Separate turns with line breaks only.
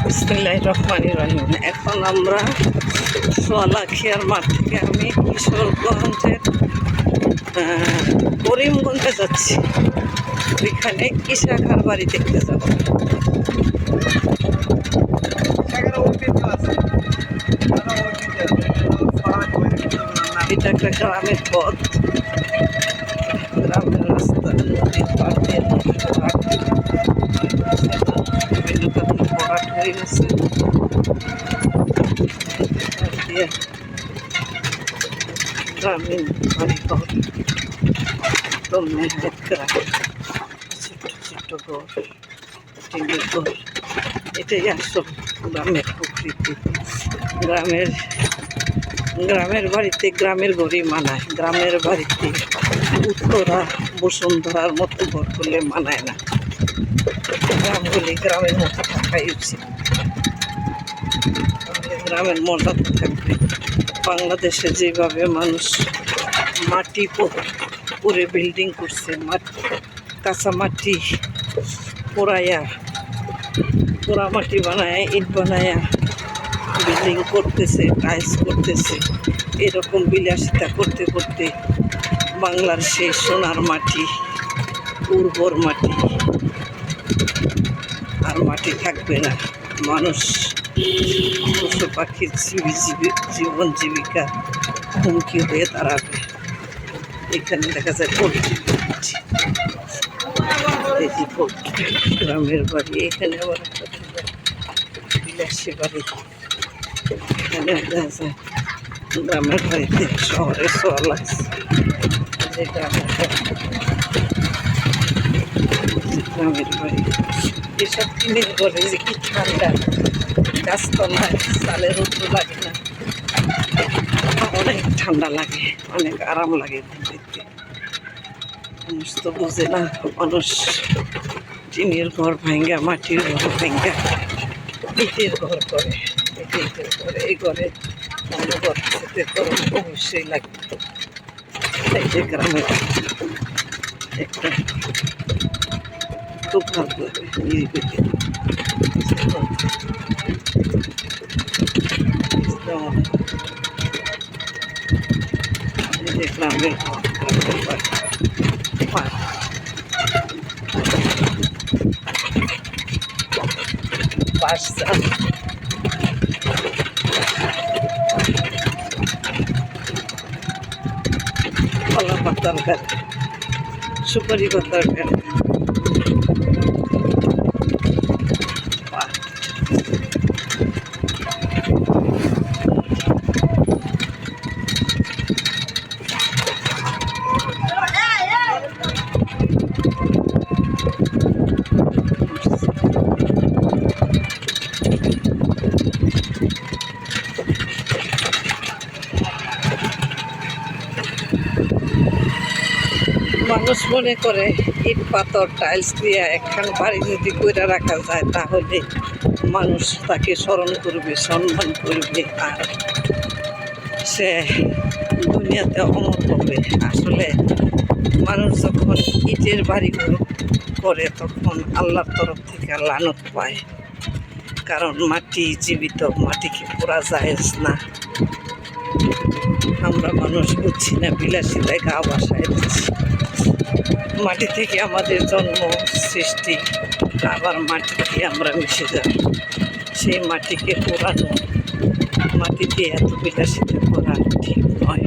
বিসমিল্লাহির রহমানির রহিম। এখন আমরা সোয়ালাখিয়ার মাঠ থেকে আমি কিশোরগঞ্জের করিমগঞ্জে যাচ্ছি। ওইখানে ইশাখার বাড়ি দেখতে যাব। এটা একটা গ্রামের পথ, গ্রামের রাস্তা, নদীর পাড় দিয়ে বিভিন্ন ধরনের ভরাট হয়ে গেছে। গ্রামীণ বাড়িঘর, একদম মেহনত করা ছোট্ট ছোট্ট ঘর, টিনের ঘর। এটাই আসল গ্রামের প্রকৃতি। গ্রামের বাড়িতে গ্রামের ঘরই মানায়। গ্রামের বাড়িতে উত্তরা বসুন্ধরার মতো ঘর করলে মানায় না। গ্রামগুলি গ্রামের মতো থাকাই উচিত, গ্রামের মর্যাদা থাকবে। বাংলাদেশে যেভাবে মানুষ মাটি পুরে বিল্ডিং করছে, কাঁচা মাটি পোড়াইয়া, পোড়া মাটি বানায়, ইট বানায়া বিল্ডিং করতেছে, টাইলস করতেছে, এরকম বিলাসিতা করতে করতে বাংলার সেই সোনার মাটি, উর্বর মাটি আর মাটি থাকবে না। মানুষ, পশু পাখির জীবন জীবিকা হুমকি হয়ে দাঁড়াবে। এখানে দেখা যায় পোলট্রি, গ্রামের বাড়ি। এখানে আবার একটা বিলাসী বাড়ি। এখানে দেখা যায় গ্রামের বাড়িতে শহরে সোয়াল আছে। গ্রামের বাড়ি এসব টিনের ঘরে যে কি ঠান্ডা, গাছতলায় চালের রোদ্র লাগে না, অনেক ঠান্ডা লাগে, অনেক আরাম লাগে ঘুরতে। মানুষ তো বোঝে না, মানুষ টিনের ঘর ভাঙ্গা, মাটির ঘর ভাঙ্গা ইটের ঘর করে, ইটের ঘরে। এই ঘরে অন্য ঘর খেতে গরম অবশ্যই লাগবে। এই যে গ্রামের একটা খুব ভালো লাগে নিরিবিলি। গ্রামের বাসা, কলা পাতার গাছ, সুপারি পাতার গাছ। মানুষ মনে করে ইট পাথর টাইলস দিয়ে একখান বাড়ি যদি কইরা রাখা যায় তাহলে মানুষ তাকে স্মরণ করবে, সম্মান করবে, আর সে দুনিয়াতে অমর হবে। আসলে মানুষ যখন ইটের বাড়ি করে তখন আল্লাহর তরফ থেকে লানত পায়। কারণ মাটি জীবিত, মাটিকে পোড়া যায় না। আমরা মানুষ বুঝছি না, বিলাসিতায় গা বাসায় দিচ্ছি। মাটি থেকে আমাদের জন্ম, সৃষ্টি, আবার মাটিতে আমরা মিশে যাব। সেই মাটিকে পোড়ানো, মাটিতে এত বিলাসিতা করা ঠিক নয়।